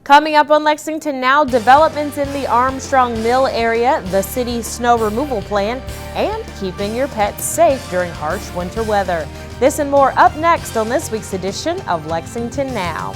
Coming up on Lexington Now, developments in the Armstrong Mill area, the city's snow removal plan, and keeping your pets safe during harsh winter weather. This and more up next on this week's edition of Lexington Now.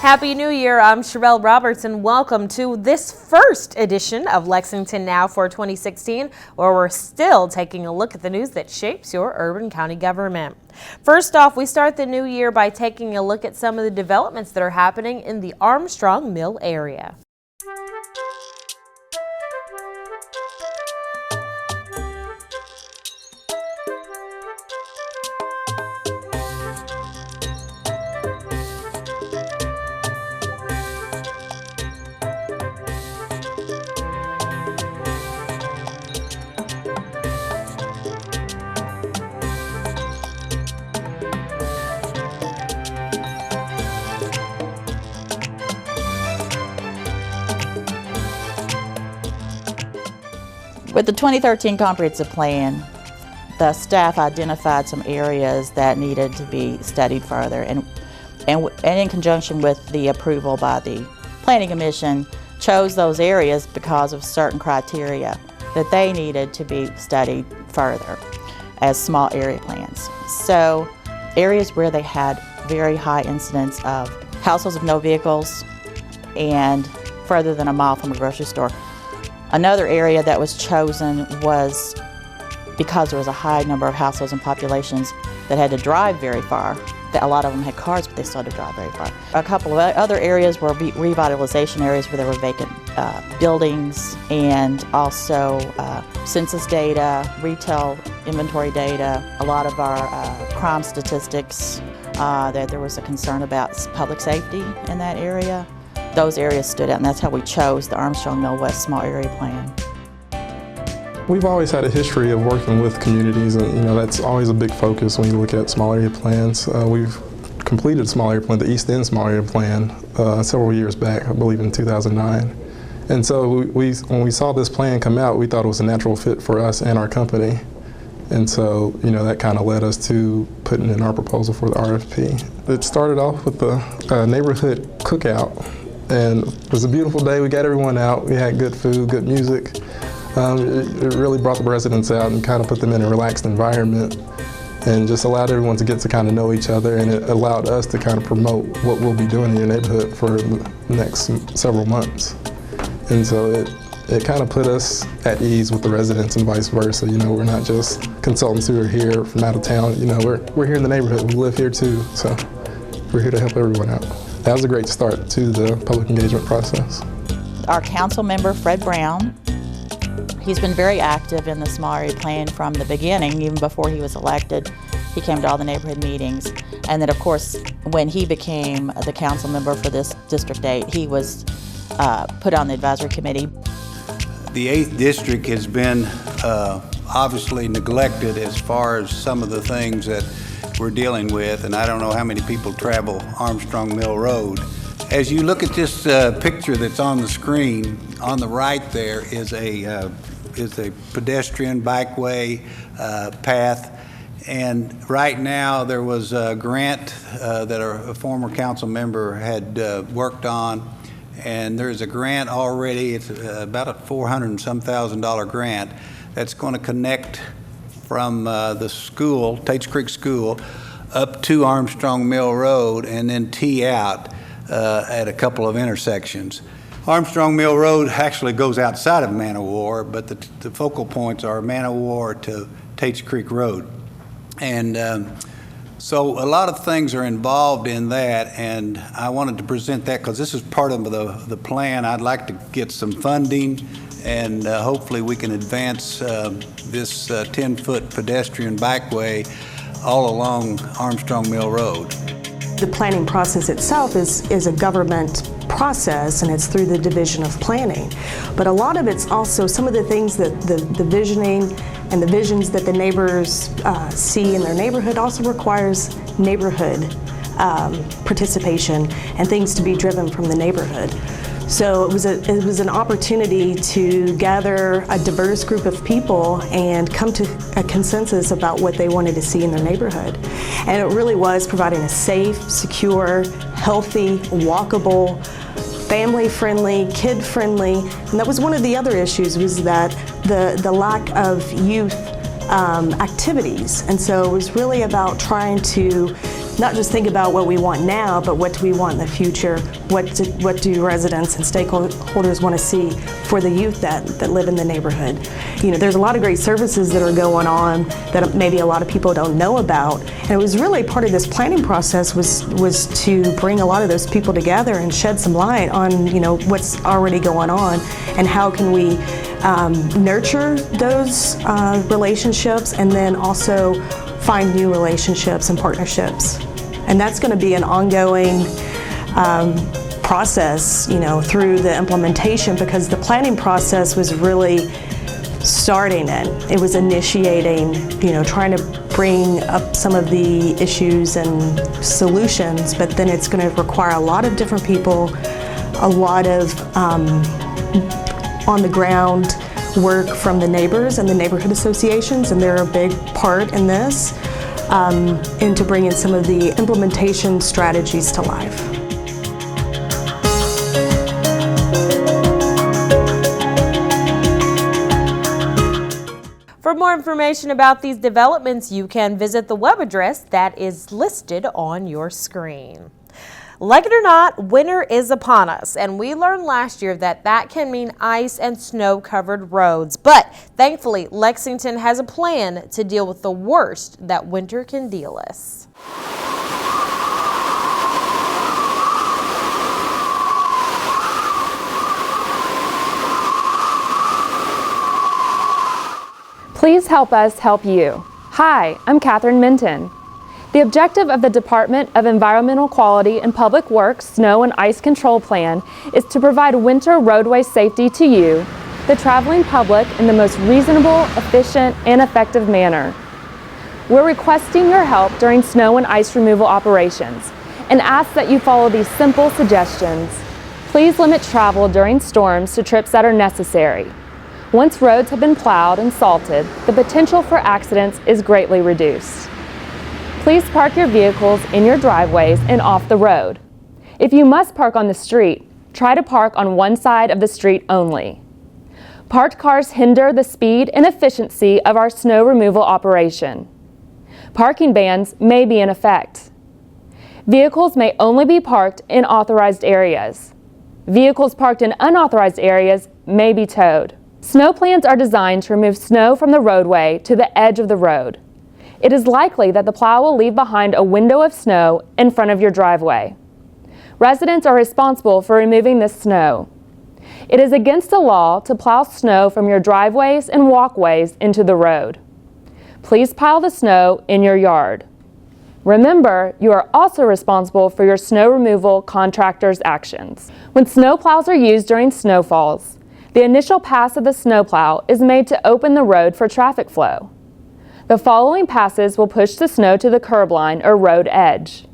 Happy New Year, I'm Sherelle Roberts and welcome to this first edition of Lexington Now for 2016, where we're still taking a look at the news that shapes your urban county government. First off, we start the new year by taking a look at some of the developments that are happening in the Armstrong Mill area. With the 2013 comprehensive plan, the staff identified some areas that needed to be studied further, and in conjunction with the approval by the Planning Commission, chose those areas because of certain criteria that they needed to be studied further as small area plans. So areas where they had very high incidence of households with no vehicles and further than a mile from a grocery store. Another area that was chosen was because there was a high number of households and populations that had to drive very far. A lot of them had cars, but they still had to drive very far. A couple of other areas were revitalization areas where there were vacant buildings, and also census data, retail inventory data, a lot of our crime statistics, that there was a concern about public safety in that area. Those areas stood out, and that's how we chose the Armstrong Mill West Small Area Plan. We've always had a history of working with communities, and that's always a big focus when you look at small area plans. We've completed a small area plan, the East End Small Area Plan, several years back, I believe in 2009. And so when we saw this plan come out, we thought it was a natural fit for us and our company. And so, that kind of led us to putting in our proposal for the RFP. It started off with the neighborhood cookout. And it was a beautiful day. We got everyone out. We had good food, good music. It really brought the residents out and kind of put them in a relaxed environment and just allowed everyone to get to kind of know each other, and it allowed us to kind of promote what we'll be doing in your neighborhood for the next several months. And so it kind of put us at ease with the residents and vice versa. We're not just consultants who are here from out of town. We're here in the neighborhood. We live here too, so we're here to help everyone out. That was a great start to the public engagement process. Our council member, Fred Brown, he's been very active in the small area plan from the beginning. Even before he was elected, he came to all the neighborhood meetings. And then, of course, when he became the council member for this District 8, he was put on the advisory committee. The 8th District has been obviously neglected as far as some of the things that we're dealing with, and I don't know how many people travel Armstrong Mill Road. As you look at this picture that's on the screen, on the right there is a pedestrian bikeway path, and right now there was a grant that a former council member had worked on, and there's a grant already. It's about a $400 and some thousand grant that's going to connect from the school, Tates Creek School, up to Armstrong Mill Road and then tee out at a couple of intersections. Armstrong Mill Road actually goes outside of Man-O-War, but the focal points are Man-O-War to Tates Creek Road. And so a lot of things are involved in that, and I wanted to present that because this is part of the plan. I'd like to get some funding, and hopefully we can advance this 10-foot pedestrian bikeway all along Armstrong Mill Road. The planning process itself is a government process, and it's through the Division of Planning. But a lot of it's also some of the things that the visioning and the visions that the neighbors see in their neighborhood also requires neighborhood participation and things to be driven from the neighborhood. So it was an opportunity to gather a diverse group of people and come to a consensus about what they wanted to see in their neighborhood. And it really was providing a safe, secure, healthy, walkable, family-friendly, kid-friendly, and that was one of the other issues, was that the lack of youth activities. And so it was really about trying to not just think about what we want now, but what do we want in the future? What do residents and stakeholders want to see for the youth that live in the neighborhood? You know, there's a lot of great services that are going on that maybe a lot of people don't know about. And it was really part of this planning process was to bring a lot of those people together and shed some light on, you know, what's already going on and how can we nurture those relationships and then also find new relationships and partnerships. And that's going to be an ongoing process, you know, through the implementation, because the planning process was really starting it. It was initiating, you know, trying to bring up some of the issues and solutions, but then it's going to require a lot of different people, a lot of on the ground work from the neighbors and the neighborhood associations, and they're a big part in this, into bringing some of the implementation strategies to life. For more information about these developments, you can visit the web address that is listed on your screen. Like it or not, winter is upon us, and we learned last year that can mean ice and snow-covered roads. But thankfully, Lexington has a plan to deal with the worst that winter can deal us. Please help us help you. Hi, I'm Catherine Minton. The objective of the Department of Environmental Quality and Public Works Snow and Ice Control Plan is to provide winter roadway safety to you, the traveling public, in the most reasonable, efficient, and effective manner. We're requesting your help during snow and ice removal operations and ask that you follow these simple suggestions. Please limit travel during storms to trips that are necessary. Once roads have been plowed and salted, the potential for accidents is greatly reduced. Please park your vehicles in your driveways and off the road. If you must park on the street, try to park on one side of the street only. Parked cars hinder the speed and efficiency of our snow removal operation. Parking bans may be in effect. Vehicles may only be parked in authorized areas. Vehicles parked in unauthorized areas may be towed. Snow plans are designed to remove snow from the roadway to the edge of the road. It is likely that the plow will leave behind a window of snow in front of your driveway. Residents are responsible for removing this snow. It is against the law to plow snow from your driveways and walkways into the road. Please pile the snow in your yard. Remember, you are also responsible for your snow removal contractor's actions. When snow plows are used during snowfalls, the initial pass of the snowplow is made to open the road for traffic flow. The following passes will push the snow to the curb line or road edge.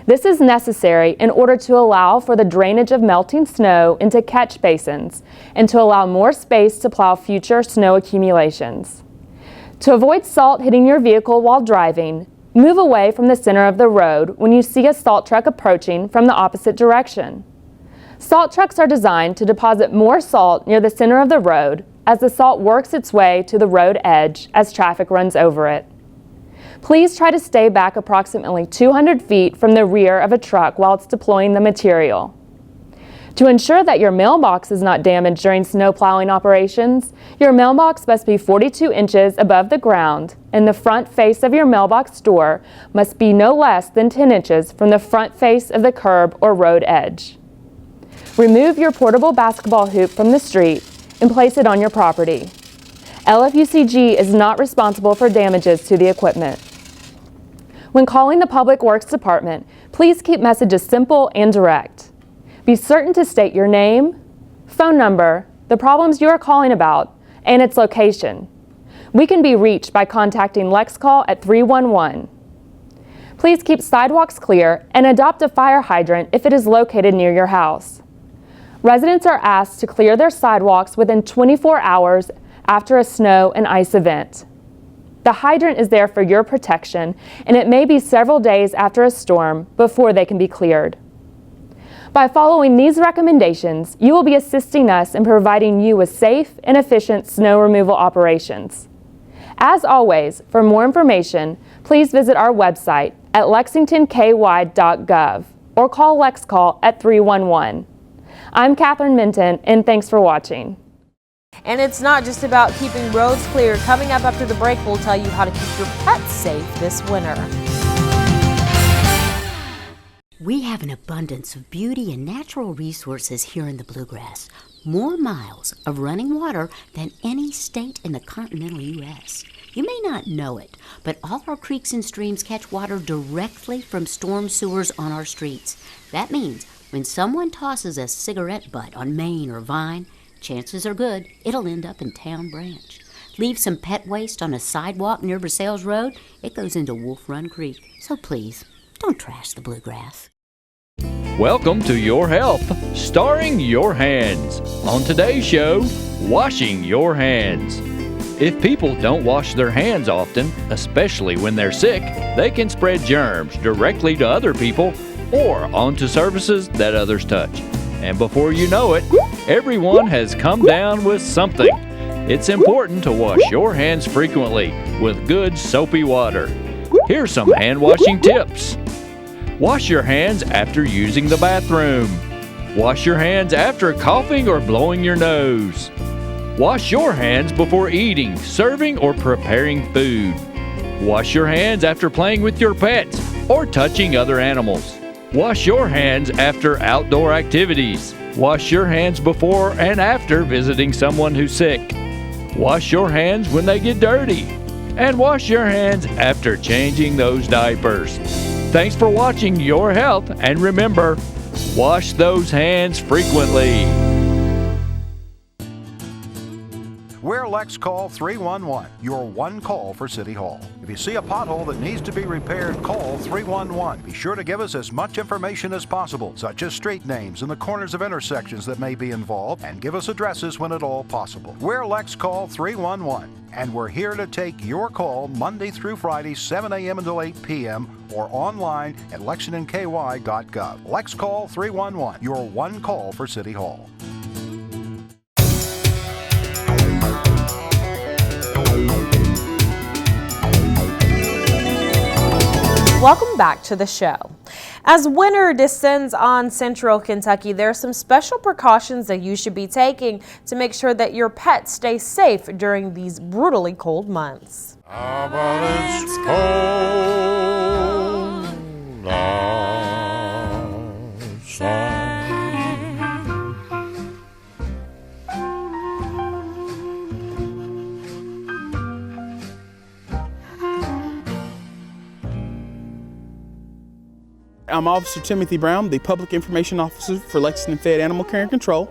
This is necessary in order to allow for the drainage of melting snow into catch basins and to allow more space to plow future snow accumulations. To avoid salt hitting your vehicle while driving, move away from the center of the road when you see a salt truck approaching from the opposite direction. Salt trucks are designed to deposit more salt near the center of the road as the salt works its way to the road edge as traffic runs over it. Please try to stay back approximately 200 feet from the rear of a truck while it's deploying the material. To ensure that your mailbox is not damaged during snow plowing operations, your mailbox must be 42 inches above the ground, and the front face of your mailbox door must be no less than 10 inches from the front face of the curb or road edge. Remove your portable basketball hoop from the street and place it on your property. LFUCG is not responsible for damages to the equipment. When calling the Public Works Department, please keep messages simple and direct. Be certain to state your name, phone number, the problems you are calling about, and its location. We can be reached by contacting LexCall at 311. Please keep sidewalks clear and adopt a fire hydrant if it is located near your house. Residents are asked to clear their sidewalks within 24 hours after a snow and ice event. The hydrant is there for your protection, and it may be several days after a storm before they can be cleared. By following these recommendations, you will be assisting us in providing you with safe and efficient snow removal operations. As always, for more information, please visit our website at lexingtonky.gov or call LexCall at 311. I'm Catherine Minton, and thanks for watching. And it's not just about keeping roads clear. Coming up after the break, we'll tell you how to keep your pets safe this winter. We have an abundance of beauty and natural resources here in the Bluegrass. More miles of running water than any state in the continental U.S. You may not know it, but all our creeks and streams catch water directly from storm sewers on our streets. That means when someone tosses a cigarette butt on Main or Vine, chances are good it'll end up in Town Branch. Leave some pet waste on a sidewalk near Versailles Road, it goes into Wolf Run Creek. So please, don't trash the Bluegrass. Welcome to Your Health, starring Your Hands. On today's show, washing your hands. If people don't wash their hands often, especially when they're sick, they can spread germs directly to other people or onto surfaces that others touch. And before you know it, everyone has come down with something. It's important to wash your hands frequently with good soapy water. Here's some hand washing tips. Wash your hands after using the bathroom. Wash your hands after coughing or blowing your nose. Wash your hands before eating, serving, or preparing food. Wash your hands after playing with your pets or touching other animals. Wash your hands after outdoor activities. Wash your hands before and after visiting someone who's sick. Wash your hands when they get dirty. And wash your hands after changing those diapers. Thanks for watching Your Health, and remember, wash those hands frequently. We're Lex Call 311, your one call for City Hall. If you see a pothole that needs to be repaired, call 311. Be sure to give us as much information as possible, such as street names and the corners of intersections that may be involved, and give us addresses when at all possible. We're Lex Call 311, and we're here to take your call Monday through Friday, 7 a.m. until 8 p.m., or online at lexingtonky.gov. Lex Call 311, your one call for City Hall. Welcome back to the show. As winter descends on central Kentucky, there are some special precautions that you should be taking to make sure that your pets stay safe during these brutally cold months. How about it's cold outside? I'm Officer Timothy Brown, the Public Information Officer for Lexington Fed Animal Care and Control.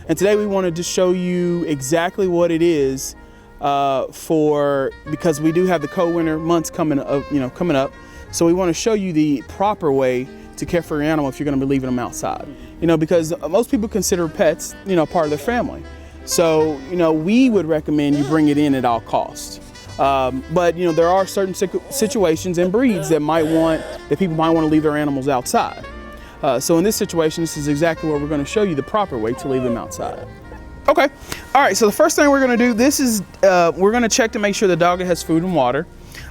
And today we wanted to show you exactly what it is because we do have the cold winter months coming up. So we want to show you the proper way to care for your animal if you're going to be leaving them outside. Because most people consider pets, part of their family. So, we would recommend you bring it in at all costs. But there are certain situations and breeds that people might want to leave their animals outside. So in this situation, this is exactly what we're going to show you the proper way to leave them outside. Okay. All right. So the first thing we're going to do, we're going to check to make sure the dog has food and water.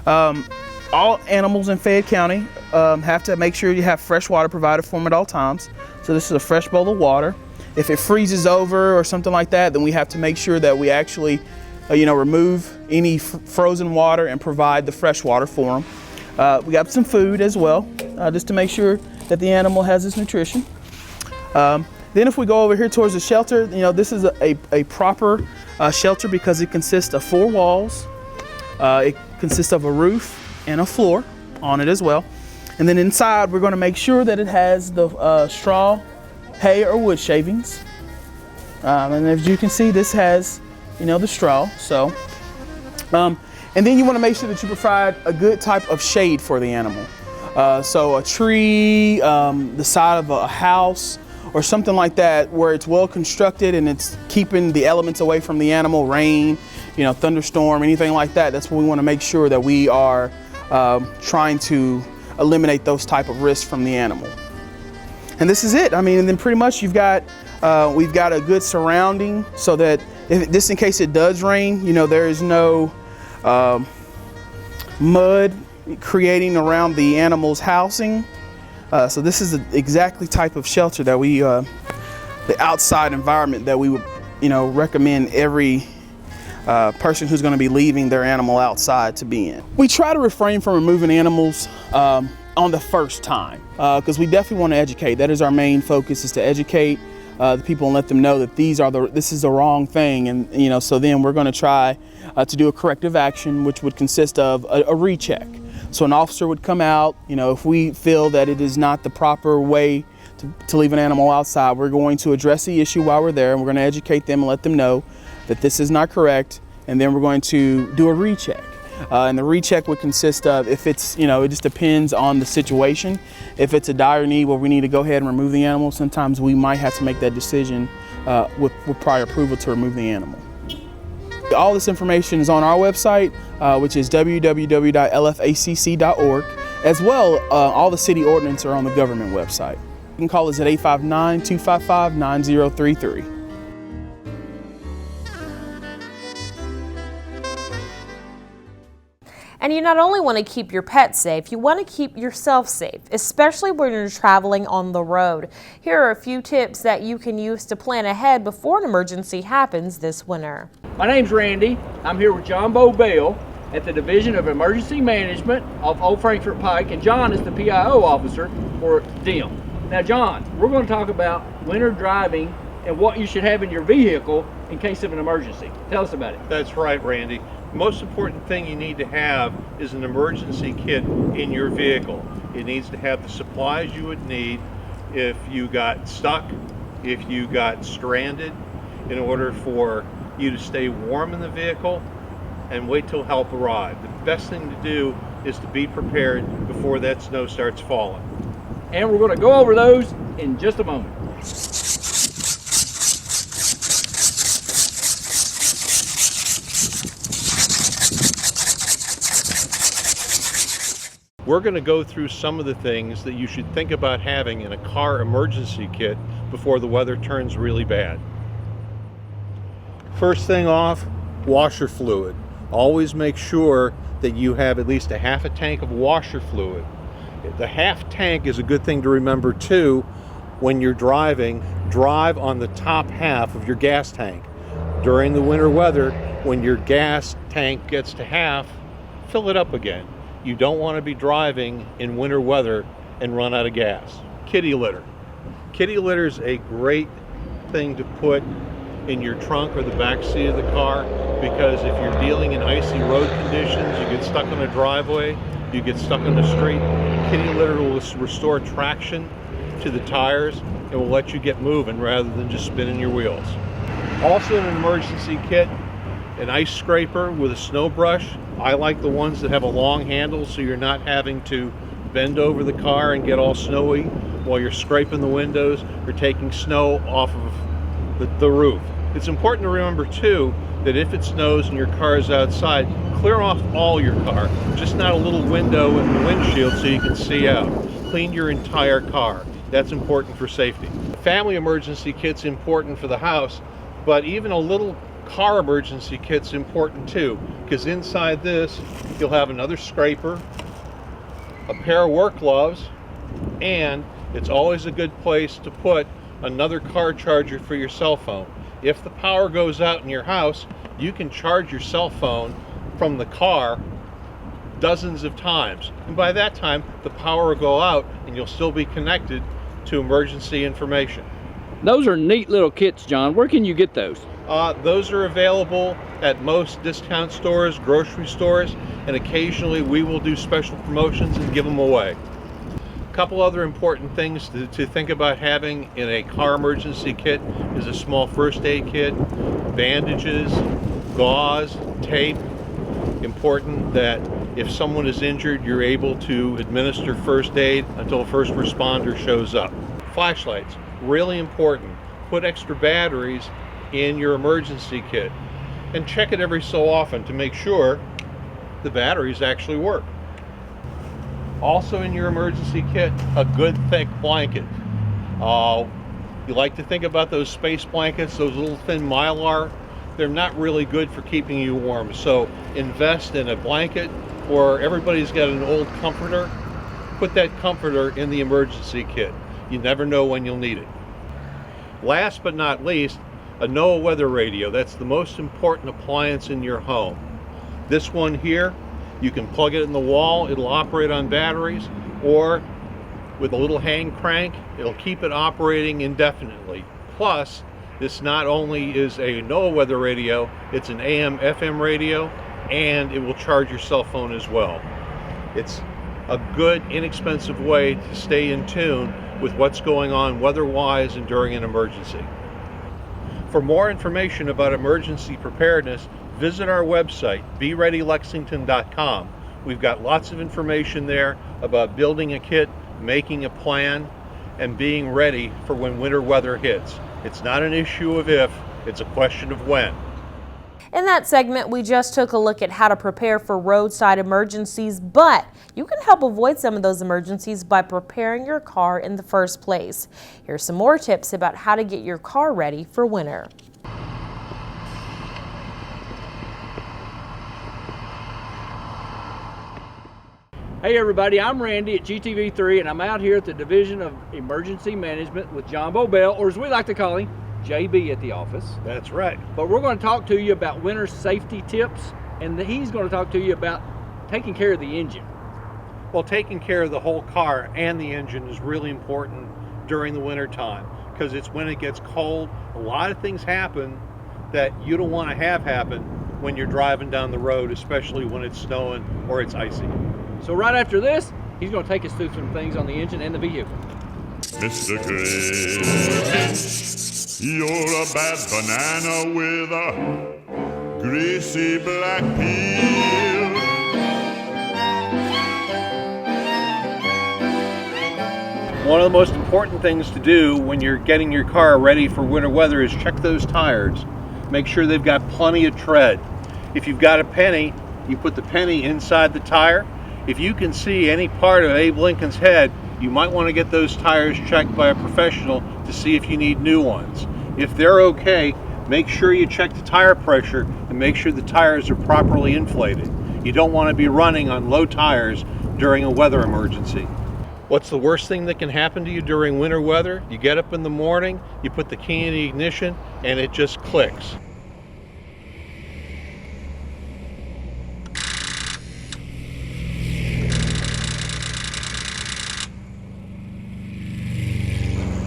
All animals in Fayette County have to make sure you have fresh water provided for them at all times. So this is a fresh bowl of water. If it freezes over or something like that, then we have to make sure that we actually remove any frozen water and provide the fresh water for them. We got some food as well, just to make sure that the animal has its nutrition. Then if we go over here towards the shelter, this is a proper shelter because it consists of 4 walls. It consists of a roof and a floor on it as well. And then inside, we're going to make sure that it has the straw, hay, or wood shavings. And as you can see, this has the straw. So And then you want to make sure that you provide a good type of shade for the animal. So a tree, the side of a house, or something like that where it's well constructed and it's keeping the elements away from the animal, rain, thunderstorm, anything like that. That's what we want to make sure that we are trying to eliminate those type of risks from the animal. And this is it. I mean, and then pretty much we've got a good surrounding so that just in case it does rain, there is no mud creating around the animal's housing. So this is the exactly type of shelter that we, the outside environment that we would, recommend every person who's going to be leaving their animal outside to be in. We try to refrain from removing animals on the first time because we definitely want to educate. That is our main focus, is to educate the people and let them know that this is the wrong thing, and so then we're going to try to do a corrective action, which would consist of a recheck. So an officer would come out, if we feel that it is not the proper way to leave an animal outside, we're going to address the issue while we're there, and we're going to educate them and let them know that this is not correct, and then we're going to do a recheck. And the recheck would consist of, if it's, it just depends on the situation. If it's a dire need where we need to go ahead and remove the animal, sometimes we might have to make that decision with prior approval to remove the animal. All this information is on our website, which is www.lfacc.org. As well, all the city ordinances are on the government website. You can call us at 859-255-9033. And you not only want to keep your pet safe, you want to keep yourself safe, especially when you're traveling on the road. Here are a few tips that you can use to plan ahead before an emergency happens this winter. My name's Randy. I'm here with John Bell at the Division of Emergency Management of Old Frankfort Pike, and John is the PIO officer for DIM. Now, John, we're going to talk about winter driving and what you should have in your vehicle in case of an emergency. Tell us about it. That's right, Randy. The most important thing you need to have is an emergency kit in your vehicle. It needs to have the supplies you would need if you got stuck, if you got stranded, in order for you to stay warm in the vehicle and wait till help arrives. The best thing to do is to be prepared before that snow starts falling. And we're going to go over those in just a moment. We're going to go through some of the things that you should think about having in a car emergency kit before the weather turns really bad. First thing off, washer fluid. Always make sure that you have at least a half a tank of washer fluid. The half tank is a good thing to remember too. When you're driving, drive on the top half of your gas tank. During the winter weather, when your gas tank gets to half, fill it up again. You don't want to be driving in winter weather and run out of gas. Kitty litter. Kitty litter is a great thing to put in your trunk or the back seat of the car, because if you're dealing in icy road conditions, you get stuck on a driveway, you get stuck on the street, kitty litter will restore traction to the tires and will let you get moving rather than just spinning your wheels. Also in an emergency kit, an ice scraper with a snow brush. I like the ones that have a long handle so you're not having to bend over the car and get all snowy while you're scraping the windows or taking snow off of the roof. It's important to remember too that if it snows and your car is outside, clear off all your car, just not a little window in the windshield so you can see out. Clean your entire car. That's important for safety. Family emergency kit's important for the house, but even a little car emergency kit's important too, because inside this you'll have another scraper, a pair of work gloves, and it's always a good place to put another car charger for your cell phone. If the power goes out in your house, you can charge your cell phone from the car dozens of times, and by that time the power will go out and you'll still be connected to emergency information. Those are neat little kits, John. Where can you get those? Those are available at most discount stores, grocery stores, and occasionally we will do special promotions and give them away. A couple other important things to think about having in a car emergency kit is a small first aid kit, bandages, gauze, tape, Important that if someone is injured, you're able to administer first aid until a first responder shows up. Flashlights, really important. Put extra batteries in your emergency kit and check it every so often to make sure the batteries actually work. Also in your emergency kit, a good thick blanket. You like to think about those space blankets, those little thin Mylar. They're not really good for keeping you warm. So invest in a blanket, or everybody's got an old comforter. Put that comforter in the emergency kit. You never know when you'll need it. Last but not least, a NOAA weather radio. That's the most important appliance in your home. This one here, you can plug it in the wall. It'll operate on batteries, or with a little hand crank, it'll keep it operating indefinitely. Plus, this not only is a NOAA weather radio, it's an AM/FM radio, and it will charge your cell phone as well. It's a good, inexpensive way to stay in tune with what's going on weather-wise and during an emergency. For more information about emergency preparedness, visit our website, BeReadyLexington.com. We've got lots of information there about building a kit, making a plan, and being ready for when winter weather hits. It's not an issue of if, it's a question of when. In that segment, we just took a look at how to prepare for roadside emergencies, but you can help avoid some of those emergencies by preparing your car in the first place. Here's some more tips about how to get your car ready for winter. Hey everybody, I'm Randy at GTV3 and I'm out here at the Division of Emergency Management with John Bobell, or as we like to call him, JB at the office. That's right. But we're going to talk to you about winter safety tips, and he's going to talk to you about taking care of the engine. Well, taking care of the whole car and the engine is really important during the winter time, because it's when it gets cold. A lot of things happen that you don't want to have happen when you're driving down the road, especially when it's snowing or it's icy. So right after this, he's going to take us through some things on the engine and the vehicle. Mr. Grinch, you're a bad banana with a greasy black peel. One of the most important things to do when you're getting your car ready for winter weather is check those tires. Make sure they've got plenty of tread. If you've got a penny, you put the penny inside the tire. If you can see any part of Abe Lincoln's head, you might want to get those tires checked by a professional to see if you need new ones. If they're okay, make sure you check the tire pressure and make sure the tires are properly inflated. You don't want to be running on low tires during a weather emergency. What's the worst thing that can happen to you during winter weather? You get up in the morning, you put the key in the ignition, and it just clicks.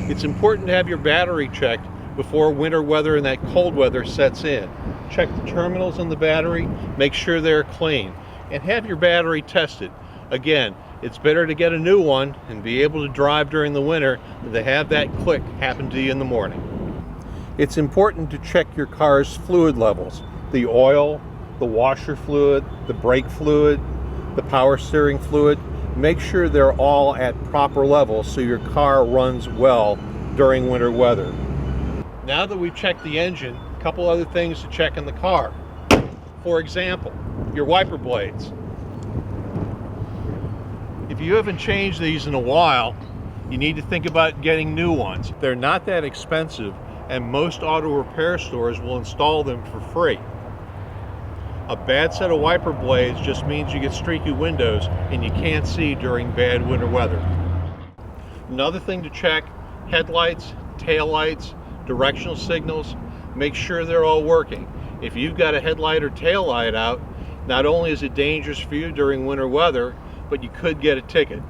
It's important to have your battery checked before winter weather and that cold weather sets in. Check the terminals on the battery, make sure they're clean, and have your battery tested. Again, it's better to get a new one and be able to drive during the winter than to have that click happen to you in the morning. It's important to check your car's fluid levels, the oil, the washer fluid, the brake fluid, the power steering fluid. Make sure they're all at proper levels so your car runs well during winter weather. Now that we've checked the engine, a couple other things to check in the car. For example, your wiper blades. If you haven't changed these in a while, you need to think about getting new ones. They're not that expensive, and most auto repair stores will install them for free. A bad set of wiper blades just means you get streaky windows and you can't see during bad winter weather. Another thing to check, headlights, taillights, directional signals, make sure they're all working. If you've got a headlight or tail light out, not only is it dangerous for you during winter weather, but you could get a ticket.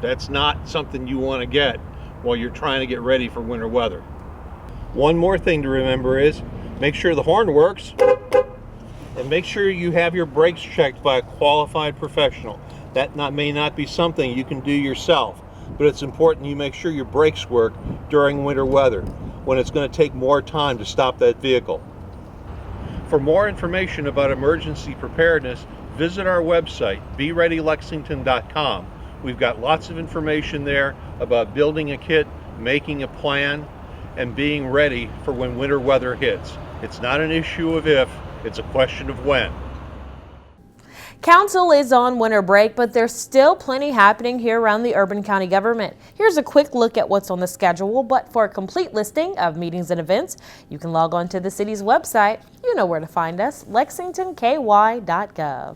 That's not something you want to get while you're trying to get ready for winter weather. One more thing to remember is make sure the horn works, and make sure you have your brakes checked by a qualified professional. That may not be something you can do yourself, but it's important you make sure your brakes work during winter weather, when it's going to take more time to stop that vehicle. For more information about emergency preparedness, visit our website, bereadylexington.com. We've got lots of information there about building a kit, making a plan, and being ready for when winter weather hits. It's not an issue of if, it's a question of when. Council is on winter break, but there's still plenty happening here around the urban county government. Here's a quick look at what's on the schedule, but for a complete listing of meetings and events, you can log on to the city's website. You know where to find us, lexingtonky.gov.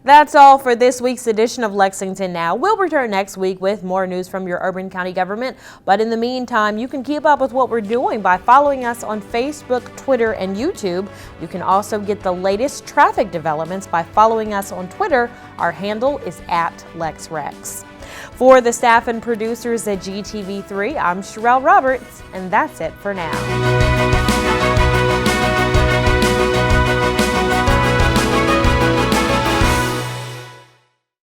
That's all for this week's edition of Lexington Now. We'll return next week with more news from your urban county government. But in the meantime, you can keep up with what we're doing by following us on Facebook, Twitter, and YouTube. You can also get the latest traffic developments by following us on Twitter. Our handle is @LexRex. For the staff and producers at GTV3, I'm Sherelle Roberts, and that's it for now.